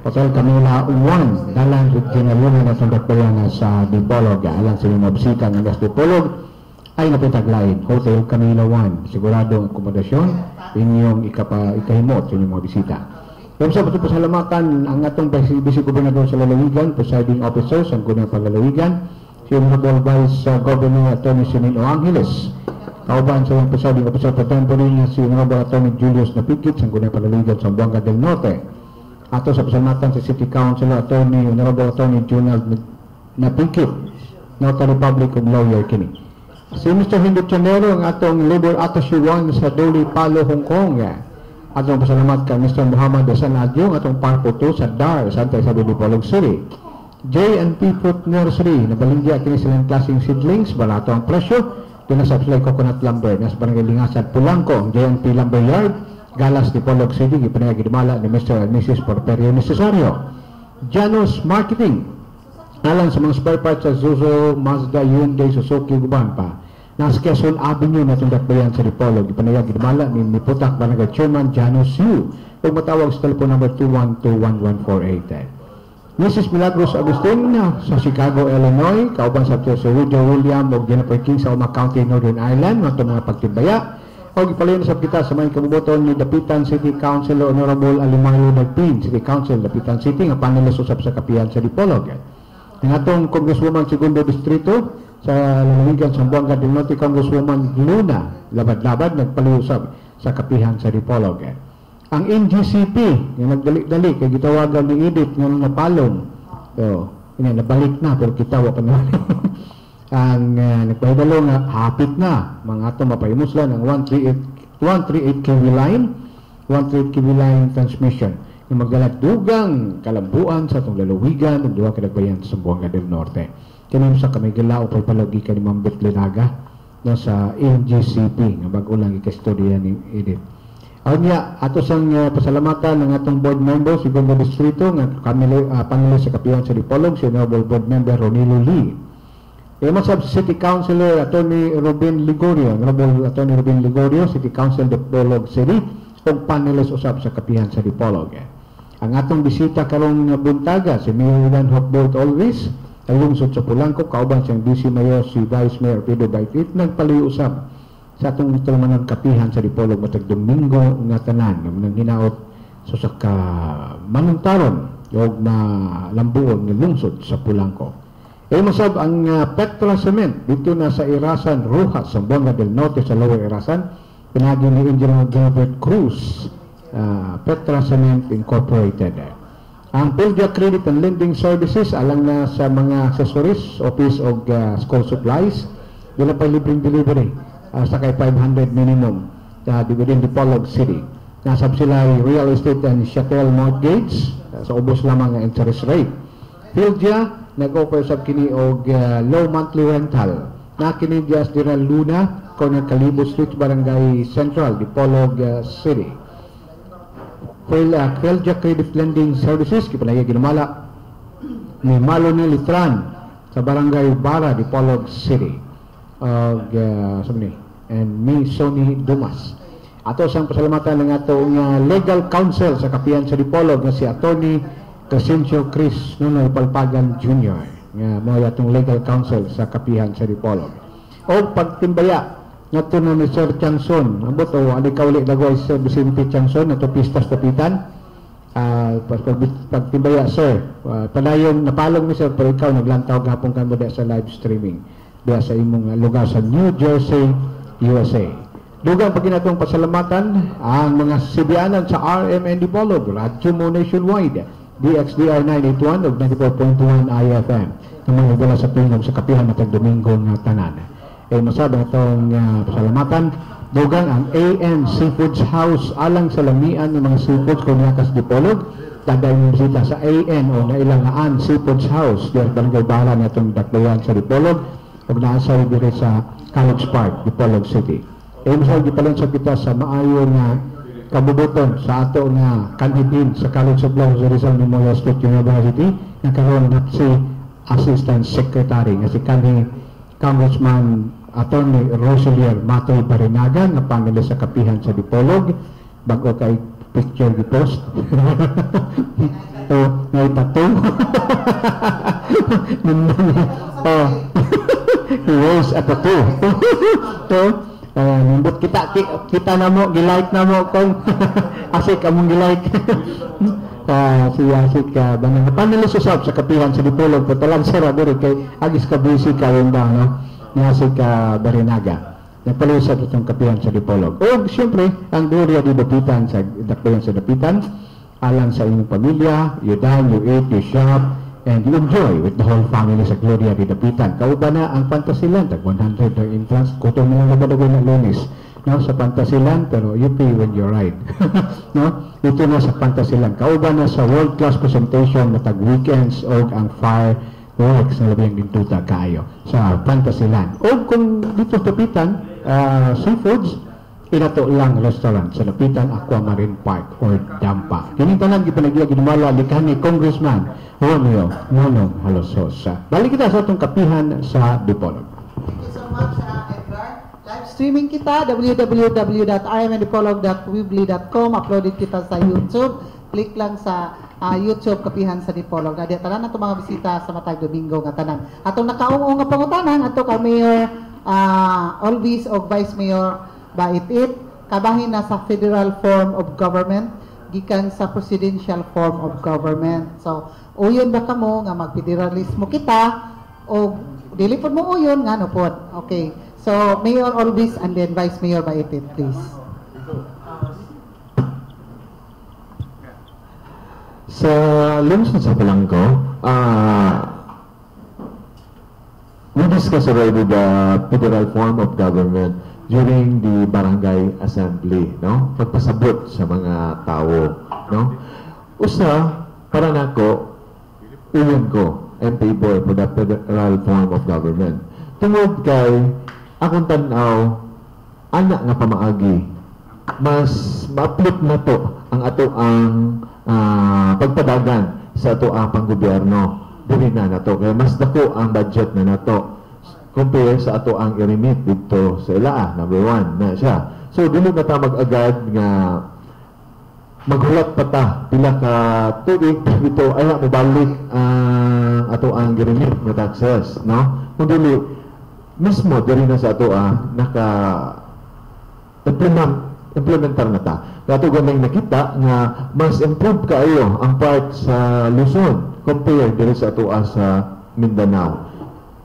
Hotel Camila 1, dalan ginalungan na sandakbayan sa Dipolog. Alang sa mga bisita ng gas Dipolog ay napitaglain. Hotel Camila 1, siguradong akomodasyon inyong ikahimot sa inyong mga bisita. Kung sa pasalamatan ang atong Vice Gobernador sa Lalawigan, presiding officers ang gunang Lalawigan, si Honorable Vice Governor Atty. Sinino Angeles, kauban sa presiding officer for temporary si Honorable Atty. Julius Napikit sa gunang Lalawigan sa Buanga del Norte. Ato sa pasalamatan sa City Councilor Honorable Atty. Junald Napikit, Notary Public of Lawyer kini. Si Mr. Hindi Chanero ang atong Labor Attaché 1 sa Doli, Palo, Hong Kong. Atong pasalamat ka Mr. Muhammad Hasan Adjong, atong Parko 2 sa DAR, Santa Isabel Dipolog City. J&P Fruit Nursery, nabalingya kini silang klaseng seedlings, barato ang presyo, dinasapslay coconut lumber, nas barangay Lingasan, Pulangko, J&P Lumber Yard, Galas Dipolog City, ipanagidimala ni Mr. and Mrs. Porperio Necesario. Janos Marketing, alang sa mga spare parts sa Zuzo, Mazda, Hyundai, Suzuki, Guban pa. Nasa Quezon Avenue na itong dakbayan sa Dipolog, ipanagidimala ni Putak Barangay Chairman Janos Yu. Kung matawag sa telephone number 212-1148. Mrs. Milagros Agustin sa Chicago, Illinois, kauban sa Sir Rudy William o Jennifer King sa Oma County, Northern Ireland, mga mga pagtibaya. O ipalayon sa kita sa mga kabubuton ni Dapitan City Councilor Honorable Alimayo Dagpin, City Council, Dapitan City, nga panelis usap sa kapihan sa Dipolog. Ang atong Congresswoman Segundo Distrito sa Lalawigan sa Buanga del Norte, Congresswoman Luna Labad-Labad, nagpaliusap sa kapihan sa Dipolog. Ang NGCP, yung nagdali-dali, kaya gitawagan ni Edith ng napalong. So, nabalik na, pero kitawa pa naman. Ang nagpahidalo nga hapit na mga ato mapaymuslan ang 138 kV line 138 kV line transmission yung magdalat dugang kalambuan sa itong lalawigan ng duha kadagbayan sa Buanga del Norte. Kini sa kamigala o pagpalogi ka ni Ma'am Betlinaga no, sa NGCP nga bago lang ikastorya ni Edith. Niya, ato sang pasalamatan ng atong board member si Segundo Distrito nga panelis sa kapihan sa Dipolog si Honorable Board Member Ronilo Lee. Masab City Councilor Atty. Robin Ligorio, Honorable Atty. Robin Ligorio, City Council Dipolog City, kung panelis usab sa kapihan sa Dipolog. Ang atong bisita karong buntaga si Mayor Juan Hopbold Always, lungsod sa Pulangko, kauban siyang DC Mayor si Vice Mayor Pedro Baitit, nagpaliusap sa atong tulungan kapihan sa Dipolog matag Domingo nga tanan ng hinaot so sa manuntaron og malambuon ng lungsod sa Pulangko. Masab ang Petra Cement dito na sa Irasan, Rojas, sa Buanga del Norte sa Lower Irasan, pinagi ni Engineer Gilbert Cruz, Petra Cement Incorporated. Ang Pilja Credit and Lending Services, alang na sa mga accessories, office o school supplies, yun na pa libreng delivery, sa kay 500 minimum within Dipolog City. Nasab sila real estate and chattel mortgage, sa ubos lamang ang interest rate. Pilja, nag-offer sa kini og low monthly rental na kini just dira Luna, Corner Calibo Street, Barangay Central, Dipolog City. Quelja Credit Lending Services, kipanaya ginamala ni Maloni Litran sa Barangay Bara, Dipolog City. And me, Sonny Dumas. Ato sang pasalamatan ng atong legal counsel sa kapihan sa Dipolog nga si Atty. Crescencio Chris Nunoy Palpagan Jr. Nga mga atong legal counsel sa kapihan sa Dipolog. O pagtimbaya nato na ni Sir Chanson, ambot o alikawli dagway Sir Vicente Chanson nato pistas tapitan. Pagtimbaya sir, padayon napalong ni Sir pero ikaw naglantaw gapon kan mo sa live streaming diya sa imong lugar sa New Jersey, USA. Dugang paginatong pasalamatan ang mga sibianan sa RMN Dipolog, Radyo Mo Nationwide, DXDR 981 of 94.1 IFM na mga gala sa Pingog sa kapihan na Domingo nga tanan. Masabi itong pasalamatan dugang ang AN Seafoods House alang sa lamian ng mga seafoods kung nakas Dipolog daday yung bisita sa AN o na ilang An Seafoods House diyan barangay Bara na itong dakbayan sa Dipolog o naasay dire sa College Park, Dipolog City. Masabi palang sa kita sa maayo nga kabubuton sa ato nga kandidato sa College of Law sa Rizal Memorial State University na karon na si Assistant Secretary nga si kanhi Congressman Attorney Roselier Matoy Barinaga na panelis sa kapihan sa Dipolog bago kay picture di post may tattoo. Oh. He wears a tattoo. Nindot kita na mo, gilike na mo kung asik among gilike. Siya asik ka banang panalisusap sa kapihan sa Dipolog patalang sira diri kay agis ka busy ka yung daw no asik ka Barinaga nagpalusap itong kapihan sa Dipolog o siyempre ang Gloria di Dapitan sa kapihan sa Dapitan alang sa inyong pamilya you dine, you eat, you shop and you enjoy with the whole family sa Gloria di Dapitan kauban na ang Pantasilan tag 100 ang entrance kutong mga nabadagoy na Lunes no sa Pantasilan pero you pay when you ride no ito na sa Pantasilan kauban na sa world class presentation matag weekends o ang fireworks na labing gintuta kaayo sa Pantasilan o kung dito sa Dapitan seafoods inato lang restaurant sa Dapitan Aquamarine Park or Dampa kining tanan gipanagya ginumala likhan ni Congressman Romeo Nonong Halososa balik kita sa atong kapihan sa Dipolog. Thank you so much Edgar. Live streaming kita www.imandipolog.weebly.com uploaded kita sa YouTube click lang sa YouTube kapihan sa Dipolog na tanan nato mga bisita sa matag Domingo nga tanan atong nakaung nga pangutanan ato ka Mayor Olvis o Vice Mayor Baitit kabahin na sa federal form of government gikan sa presidential form of government so uyon ba kamo nga magfederalismo kita o dili pod mo uyon nga no pod okay. So, Mayor Olvis and then Vice Mayor Baitit, please. Sa lungsod sa Palangco, we discussed already the federal form of government during the barangay assembly, no? Pagpasabot sa mga tao, no? Usa, para nako, uyon ko, and favor for the federal form of government. Tungod kay akong tanaw anak nga pamaagi mas ma-uplift na to ang ato ang pagpadagan sa ato ang panggobyerno dili na to kay mas dako ang budget na nato compare sa ato ang i-remit dito sa ilaa number 1 na siya so dili na ta mag-agad nga maghulat pa ta pila ka tuig dito ay mabalik ang ato ang i-remit na taxes no kung dili mismo diri na sa ato naka implementar na ta. Kato ganang nakita nga mas improve kaayo ang part sa Luzon compare diri sa ato sa Mindanao.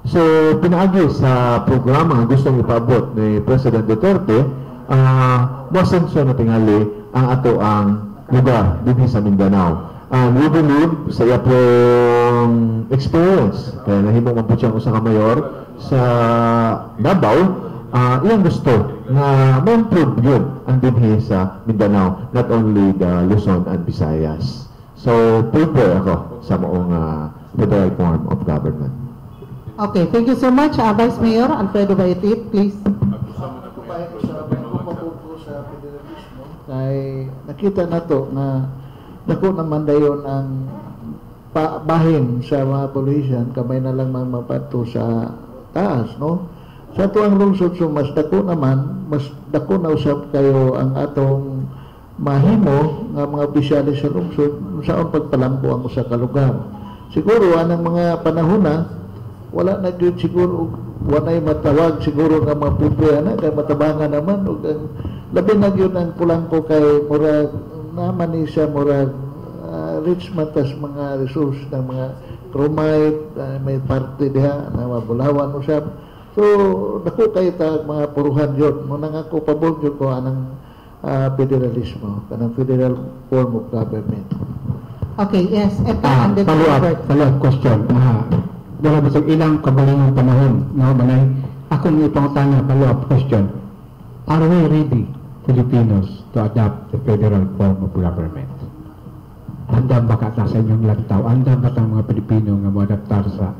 So pinaagi sa programa nga gustong ipabot ni President Duterte masensyo na tingali ang ato ang lugar dinhi sa Mindanao. And we believe sa iyang experience kaya nahimong mabot siyang usa ka mayor sa Davao iyang gusto na ma-improve yun ang dinhi sa Mindanao not only the Luzon and Visayas so prepare ako sa maong federal form of government. Okay, thank you so much Vice Mayor Alfredo Baitit, please. Kay nakita na to na dako naman dayon ang bahin sa mga politician kamay na lang mapato sa taas no sa tuang lungsod so mas dako na usab kayo ang atong mahimo nga mga opisyalis sa lungsod saon pagpalambo ang usa ka lugar siguro anang mga panahona wala na gyud siguro walay matawag siguro nga mga pupuya na kay matabangan naman ug ang labi na gyud ang Palangco kay murag naman ni siya murag rich matas mga resource ng mga chromite may parte diha na mabulawan usab so dako kay ta mga puruhan yun mo nang ako pabor yun ko anang federalismo kanang federal form of government. Okay, yes. Follow-up question. Dala ba ilang kabalingong panahon no banay akong ipangutana follow-up question. Are we ready Filipinos to adopt the federal form of government? Handa ba ka sa inyong lantaw? Handa ba ang mga Pilipino nga mo-adaptar sa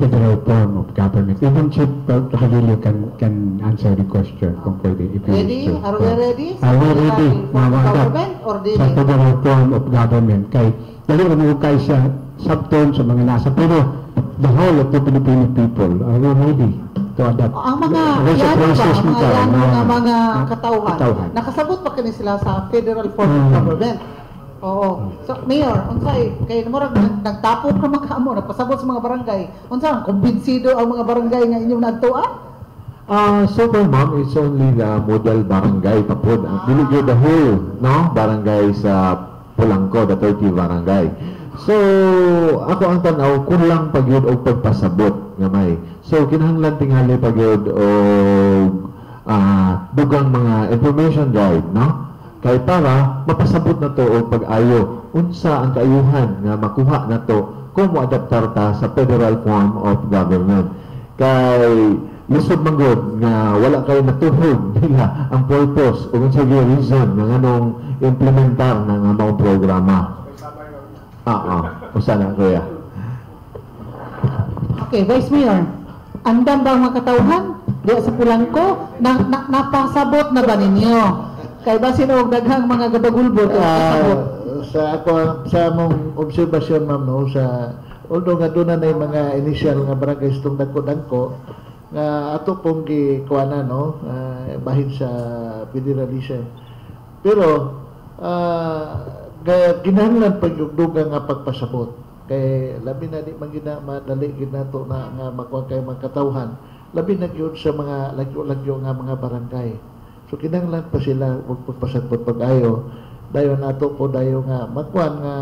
federal form of government? Even Chief Pagdilio can answer the question kung pwede. Ready? Are we ready? Are we ready? Sa federal form of government. Kay dali mo kay siya subtone sa mga nasa pero the whole of the Filipino people are we ready to adapt? Ang mga mga katauhan nakasabot pa kini sila sa federal form of government. Oo. So, Mayor, unsay kay murag nagtapok na makamo nagpasabot sa mga barangay. Unsa kumbinsido ang mga barangay nga inyong nagtuan? So far, ma'am, it's only the model barangay tapod. Dili gyud the whole, no, barangay sa Pulangco, the 30 barangay. So, ako ang tanaw, kulang pagyud og pagpasabot nga may. So, kinahanglan tingali pagyud og dugang mga information guide, no? Kay para mapasabot na to og pag-ayo unsa ang kaayuhan nga makuha na to kung moadaptar ta sa federal form of government. Kay lisod man gud nga wala kay natuhog nila ang purpose ug unsa gyud reason nga nganong implementar na nga maong programa. Usa na kuya. Okay, Vice Mayor. Andam ba ang mga katawhan diya sa Pulangco napasabot na ba ninyo? Kay basin og daghang mga gabagulbot pasabot. Sa ako sa among obserbasyon ma'am no sa although nga doon na mga initial nga barangay itong dagko-dagko nga ato pong gikuana no bahin sa federalism. Pero ginahanglan pagdugdugang nga pagpasabot kay labi na di man gina madali gid nato na nga makuha kay mga katawhan labi na gyud sa mga lagyo nga mga barangay. So kinahanglan pa sila og pagpasabot pag-ayo dayon nato po dayo nga makuan nga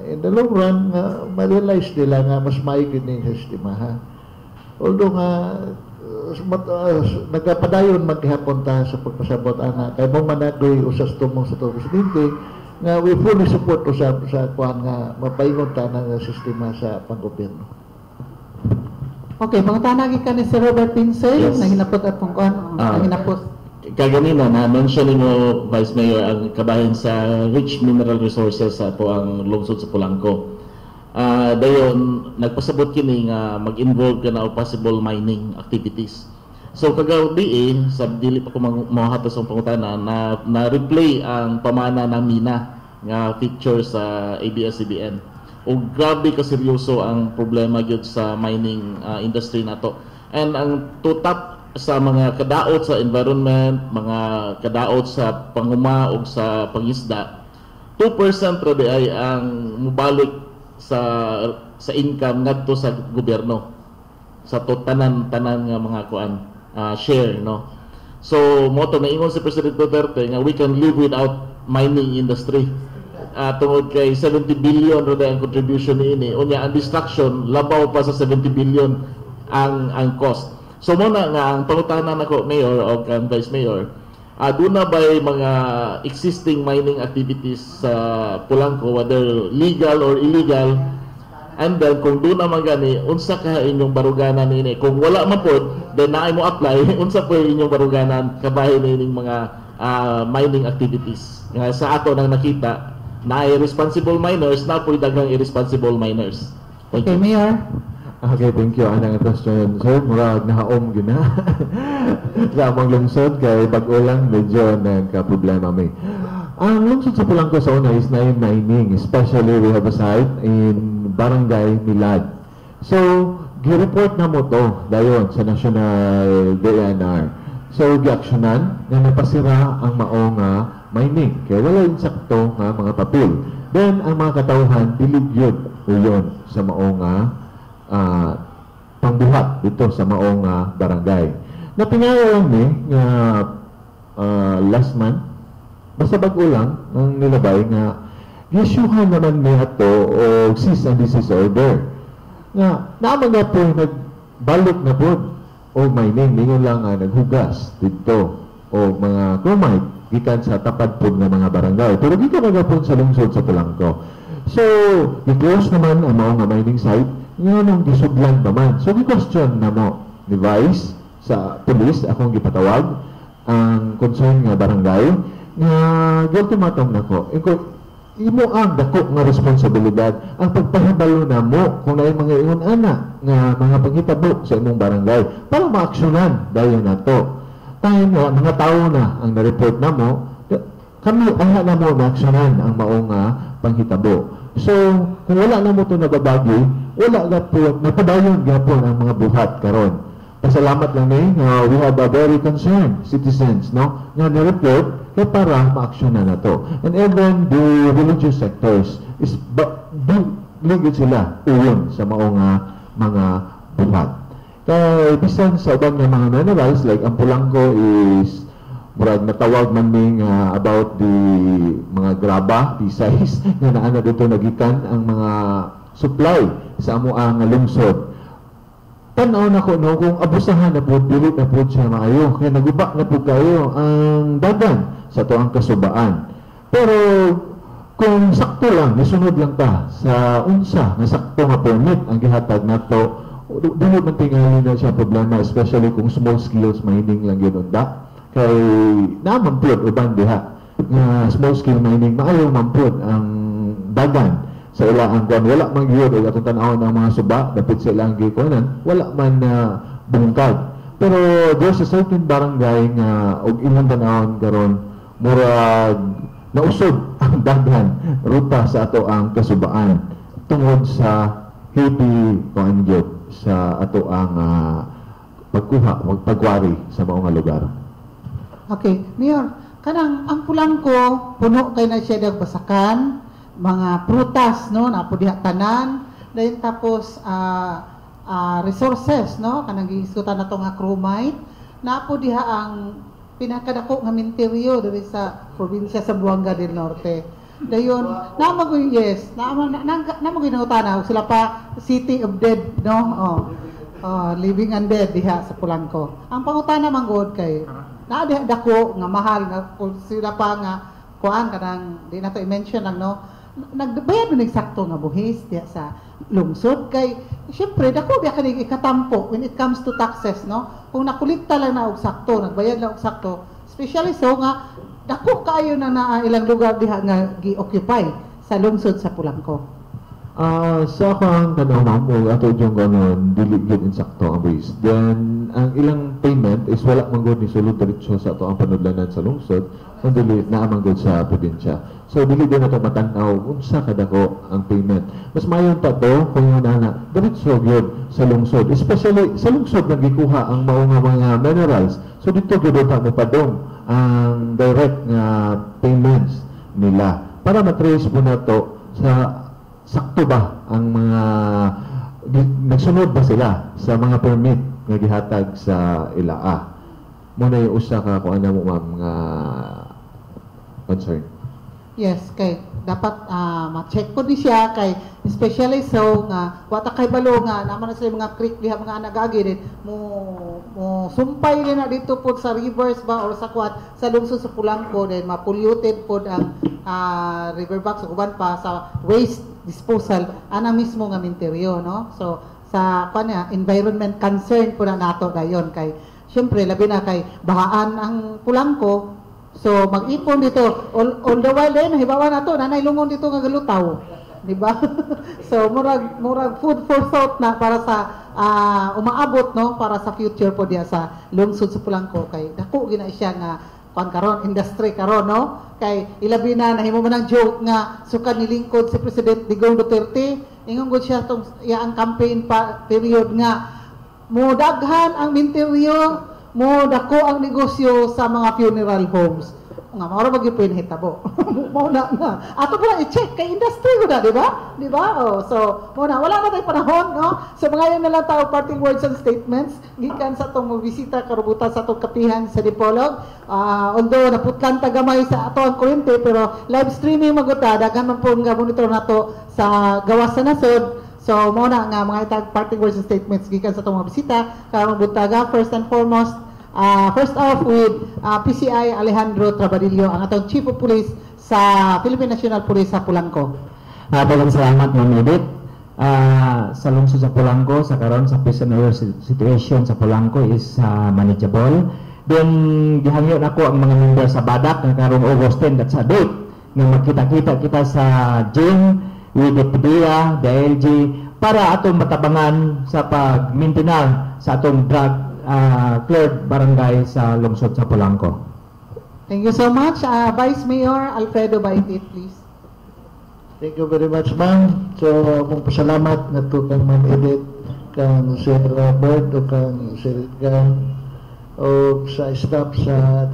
in the long run nga ma-realize nila nga mas maayos ni sistema ha. Although nga nagapadayon maghapon ta sa pagpasabot ana kay mo managoy usas tumong sa presidente nga we fully support sa kuan nga mapaingon ta nga sistema sa panggobyerno. Okay, pangutanagi ka ni si Robert Pinsay Yes. na hinapot at kung kuan hinapot. Kaganina na-mention mo, Vice Mayor, ang kabahin sa rich mineral resources sa ato ang lungsod sa Pulangco. Dayon, nagpasabot kini nga mag-involve ka na o possible mining activities. So kagabi sa dili pa ko mahatos ang pangutana na-replay ang pamana ng mina nga feature sa ABS-CBN. O grabe ka seryoso ang problema gyud sa mining industry nato. And ang tutap sa mga kadaot sa environment, mga kadaot sa panguma o sa pangisda, 2% ra di ay ang mubalik sa income ngadto sa gobyerno sa tanan nga mga kuan share no. So mo to naingon si President Duterte nga we can live without mining industry. Tungod kay 70 billion ra ang contribution niini unya ang destruction labaw pa sa 70 billion ang cost. So muna nga ang pangutanan nako Mayor o kan Vice Mayor, doon na ba mga existing mining activities sa Pulangco, whether legal or illegal, and then kung doon naman gani, unsa ka inyong baruganan nini? Kung wala man po, then naay mo apply, unsa po inyong baruganan kabahin nining mga mining activities. Nga sa ato nang nakita, naay responsible miners, na po daghang irresponsible miners. Thank Okay, you. Mayor. Okay, thank you. Anong question, sir? Murag nahaom gina. Sa among lungsod, kay pag-ulang medyo nagka-problema may. Ang lungsod sa Pulangco sa una is na mining. Especially, we have a site in Barangay Milad. So, gi-report na mo to dayon sa National DNR. So, gi-actionan na napasira ang maong mining. Kaya wala insakto nga mga papel. Then, ang mga katauhan, diligyod uyon sa maong pangbuhat dito sa maong barangay. Napinaya lang ni nga last month, basta bago lang ang nilabay nga gisyuhan naman ni ato o cease and desist order. Nga, naman nga po nagbalik na po o mining, ningon lang naghugas dito o mga chromite gikan sa tapad po ng mga barangay. Pero gikan nga po sa lungsod sa Pulangco. So, i-close naman ang maong mining site nga nung gisudlan naman. So, gi-question na mo ni Vice sa police, akong gipatawag ang concern nga barangay nga ultimatum na ko. Imo ang dako nga responsibilidad ang pagpahibalo na mo kung na mga ingon ana nga mga panghitabo sa imong barangay para maaksyonan dayon nato. Tayo nga mga tao na ang na-report na mo, kami aha na mo maaksyonan ang maong panghitabo. So, kung wala na mo ito nababagi, wala na po, napadayon gapon ang mga buhat karon. pasalamat lang we have a very concerned citizens, no? Nga na-report kaya para ma-aksyonan na to. And even the religious sectors is ligid sila uyon sa maong mga buhat. Kaya bisan sa ubang nga mga minerals like ang Pulangko is murag natawag man ning about the mga graba, P-size nga naana dito nagikan ang mga supply sa amo ang lungsod. Tanaw na ko no kung abusahan na po, dili na po siya maayo. Kaya naguba na po kayo ang dagan sa tuang kasubaan. Pero kung sakto lang, nisunod lang ta sa unsa na sakto nga permit ang gihatag nato, dili man tingali na siya problema, especially kung small scale mining lang yun unda. Kay naman po uban diha nga small scale mining maayo man po ang dagan sa ilang kuan, wala man gyud og atong tan-awon ang mga suba dapit sa ilang gikuanan, wala man bungkag. Pero there's a certain barangay nga og imong tan-awon karon murag nausog ang daghan ruta sa ato ang kasubaan tungod sa heavy kuan gyud sa ato ang pagkuha o pagwari sa mga lugar. Okay, Mayor, kanang ang Pulangko puno kay na siya dag basakan, mga prutas no na po diha tanan, dayon tapos resources no kanang giisutan nato nga chromite, na po diha ang pinakadako nga minteryo diri sa probinsya sa Buanga del Norte. Dayon namagoy namagoy nangutana sila pa City of Dead no living and dead diha sa Pulangko. Ang pangutana man gud kay na diha dako nga mahal nga sila pa nga kuan kanang di na to i-mention lang no, nagbayad man eksakto nga buhis diha sa lungsod kay syempre dako biya kani ikatampo when it comes to taxes no, kung nakulikta lang na og sakto, nagbayad lang og sakto, especially so nga dako kaayo na ilang lugar diha nga gi-occupy sa lungsod sa Pulangko. Sa akong tanong mo, ato yung ganon, dili gid insakto ang base. Then, ang ilang payment is wala man gud ni sulod diretso sa ato ang panudlanan sa lungsod, kung dili na amang gud sa probinsya. So, dili din nato matanaw unsa kadako ang payment. Mas mayon pa to kung yun na diretso gud sa lungsod. Especially sa lungsod na gikuha ang mao nga mga minerals. So, dito gud ta mo padong ang direct nga payments nila para matrace mo na to sa sakto ba ang mga nagsunod ba sila sa mga permit nga gihatag sa ilaa. Muna yung usa ka kung ano mo ma'am nga concern. Yes, kay dapat ma-check ko di siya kay especially so nga wata kay balo nga naman na sila mga creek diha mga nagagi din mo sumpay din na dito po sa rivers ba or sa kwat sa lungsod sa Pulangko din ma-polluted po ang riverbanks uban pa sa waste disposal ana mismo nga minteryo no. So sa kanya environment concern po na nato dayon kay syempre labi na kay bahaan ang Pulangko. So mag-ipon dito all the while din hibawa nato nanay lungon dito nga galutaw, di ba? So murag food for thought na para sa umaabot no para sa future po diya sa lungsod sa Pulangko kay dako gina siya nga kon karon industry karon no kay ilabi na nahimo man ang joke nga sukad ni lingkod si President Digong Duterte ingon gud siya tong iyang campaign period nga mo daghan ang minteryo, mo dako ang negosyo sa mga funeral homes. Nga mao ra magyud hitabo. Mao na ato pala i-check kay industry ko na, di ba? Di ba? Oh, so mao na wala na tay panahon, no? So mga yan na lang tayo parting words and statements gikan sa atong bisita karubutan sa atong kapihan sa Dipolog. Although naputlan ta gamay sa ato ang kuryente pero live streaming maguta daghan man po nga monitor nato sa gawas sa nasod. So mao na nga mga parting words and statements gikan sa atong mga bisita karong buntaga. First and foremost, first off with PCI Alejandro Trabadillo, ang atong Chief of Police sa Philippine National Police sa Pulangko. Daghang salamat Ma'am Edith. Sa lungsod sa Pulangko, sa karon sa prisoner situation sa Pulangko is manageable. Then gihangyo nako ang mga member sa Badak nga karong August 10 at sa date nga magkita-kita kita sa gym with the PDEA, the LG para atong matabangan sa pag-maintenance sa atong drug cleared barangay sa lungsod sa Pulangko. Thank you so much. Vice Mayor Alfredo Baitit, please. Thank you very much, ma'am. So, kung pasalamat na ito kang Ma'am Edith kang Sir Robert o kang Sir Edgar o sa staff sa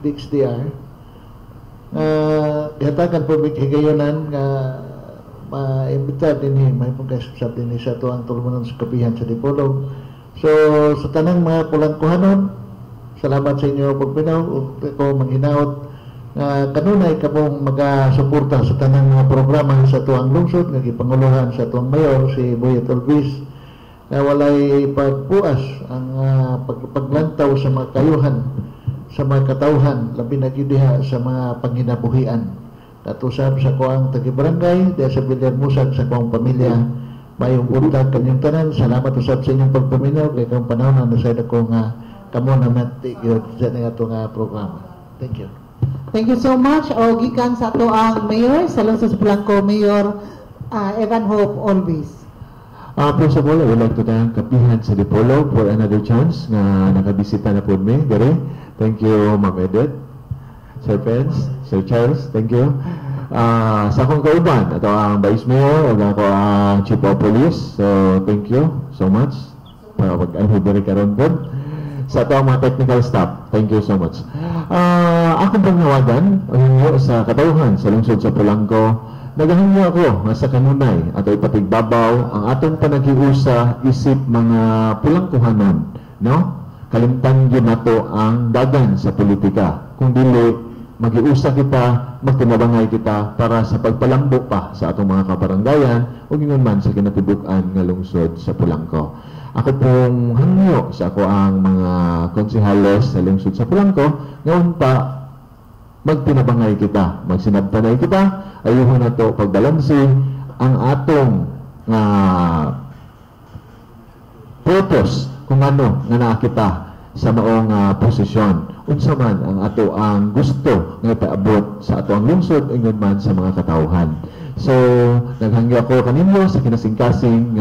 DXDR. Ihatagan po higayonan nga maimbita din may pagkasab din sa tuang tulumanon sa kapihan sa Dipolog. So sa tanang mga pulangkuhanon, salamat sa inyo pagpinaw ug ko manghinaot kanunay kamong magasuporta sa tanang mga programa sa tuang lungsod nga gipanguluhan sa tuang mayor si Boyet Olvis na walay pagpuas ang paglantaw sa mga kayuhan sa mga katawhan labi na gyud diha sa mga panginabuhian katusab sa kuang tagibarangay diha sa Bilyarmusag sa kuang pamilya mayong buntag kanyang tanan. Salamat usab sa inyong pagpaminaw kay kang panahon na sa ko nga kamo na mati gyud sa ato nga programa. Thank you. Thank you so much. O gikan sa ato ang mayor sa Lungsod Polanco, Mayor Evan Hope Olvis. First of all, I would like to thank Kapihan sa Dipolog for another chance na nakabisita na po me. Dere. Thank you, Ma'am Edith, Sir Pence, Sir Charles, thank you. Sa akong kauban, ito ang Vice Mayor, o ako ang Chief of Police, so thank you so much. Para pag-alhubari karon po. Sa ito ang mga technical staff, thank you so much. Akong panghawagan, sa katauhan sa lungsod sa Polanco, nagahangyo ako sa kanunay at ipatigbabaw ang atong panagiusa isip mga Pulangkuhanon, no? Kalimtan yun nato ang dagan sa politika. Kung dili, magiusa kita, magtinabangay kita para sa pagpalambo pa sa atong mga kabaranggayan o gingon man sa kinatibukan nga lungsod sa Polanco. Ako pong hangyo sa ako ang mga konsehales sa lungsod sa Polanco, ngayon pa, magtinabangay kita, magsinabtanay kita, ayuhon na to pagbalansi ang atong purpose kung ano nga nakita sa maong posisyon. Unsa man ang ato ang gusto nga paabot sa ato ang lungsod ingon man sa mga katawhan. So, naghangyo ako kaninyo sa kinasingkasing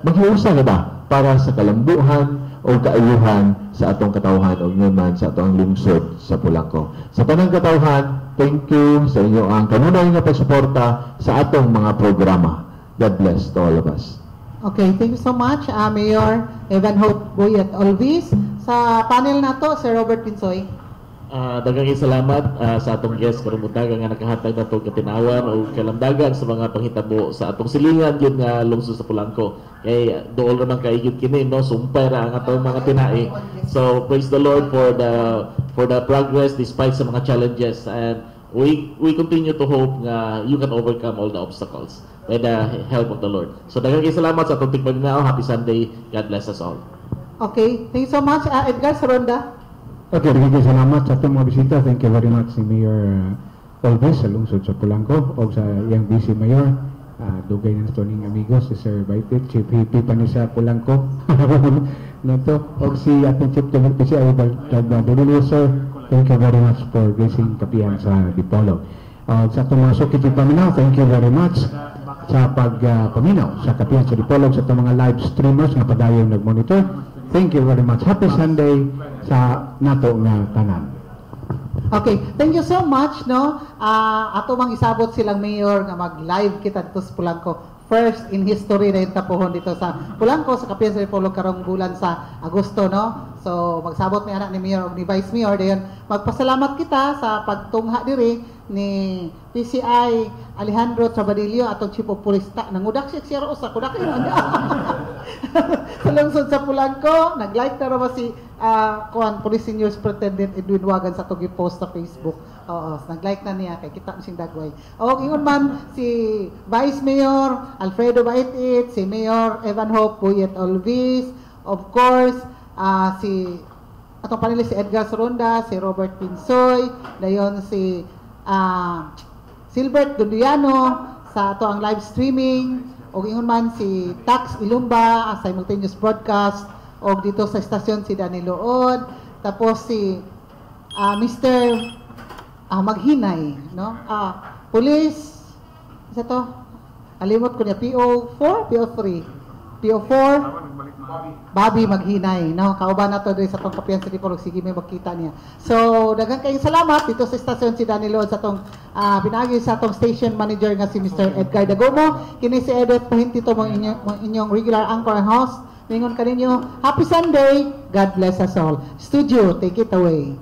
maghiusa na ba para sa kalambuhan o kaayuhan sa atong katawhan o ingon man sa atong lungsod sa Polanco. Sa tanang katawhan, thank you sa inyo ang kanunay nga pagsuporta sa atong mga programa. God bless to all of us. Okay, thank you so much, Mayor Evan Hope Boyet Olvis. Sa panel na to, Sir Robert Pinsoy. Daghang salamat sa atong guest karon butaga nga nakahatag nato katinawan o kalamdagan sa mga panghitabo sa atong silingan gyud nga lungsod sa Polanco. Kay dool ra man kay gyud kini no, sumpay ra ang atong mga tinai. So praise the Lord for the progress despite sa mga challenges, and we continue to hope nga you can overcome all the obstacles by the help of the Lord. So daghang salamat sa atong tigpaminaw. Happy Sunday. God bless us all. Okay, thank you so much, Edgar Saronda. Okay, salamat sa itong mga bisita. Thank you very much si Mayor Olvis sa lungsod sa Polanco o sa iyang Vice Mayor. Dugay na ito ning amigos, si Sir Baitit, Chief Hippie pa ni sa Polanco. Nito, o si ating Chief General PCI, Dagdadulilo, Sir. Thank you very much for gracing Kapihan sa Dipolog. Sa itong mga sukit paminaw, thank you very much sa pagpaminaw sa Kapihan sa Dipolog, sa itong mga live streamers nga padayong nag-monitor. Thank you very much. Happy Sunday sa nato nga tanan. Okay, thank you so much, no? Ato mang isabot silang mayor nga mag-live kita dito sa Polanco. First in history na yung tapuhon dito sa Polanco sa Kapihan sa Dipolog karong bulan sa Agosto, no? So, magsabot ni anak ni Mayor o ni Vice Mayor. Dayon, magpasalamat kita sa pagtungha diri ni PCI Alejandro Trabadillo atong Chief of Police. Nangudak siya sa kudak yun. Sa lungsod sa Polanco, nag-like na raw si Police Senior Superintendent Edwin Wagan sa itong post sa Facebook. Oo, nag-like na niya kay kita sing dagway. O ingon man si Vice Mayor Alfredo Baitit, si Mayor Evan Hope Boyet Olvis, of course, si atong panelist si Edgar Saronda, si Robert Pinsoy, dayon si Silbert Dundiano sa ato ang live streaming, o ingon man si Tax Ilumba simultaneous broadcast, o dito sa estasyon si Danilo Od, tapos si Mr. Maghinay, no? Police, isa to? Alimot ko niya, PO4, PO3, PO4, Bobby Maghinay, no? Kauban na to doon sa tong kapihan sa Dipolog, sige may makita niya. So, daghang kayong salamat dito sa istasyon si Danny Lord sa tong pinagi sa tong station manager nga si Mr. Edgar Dagomo. Kini si Edith Pahintito mong inyong regular anchor and host. Mingon ka ninyo, happy Sunday, God bless us all. Studio, take it away.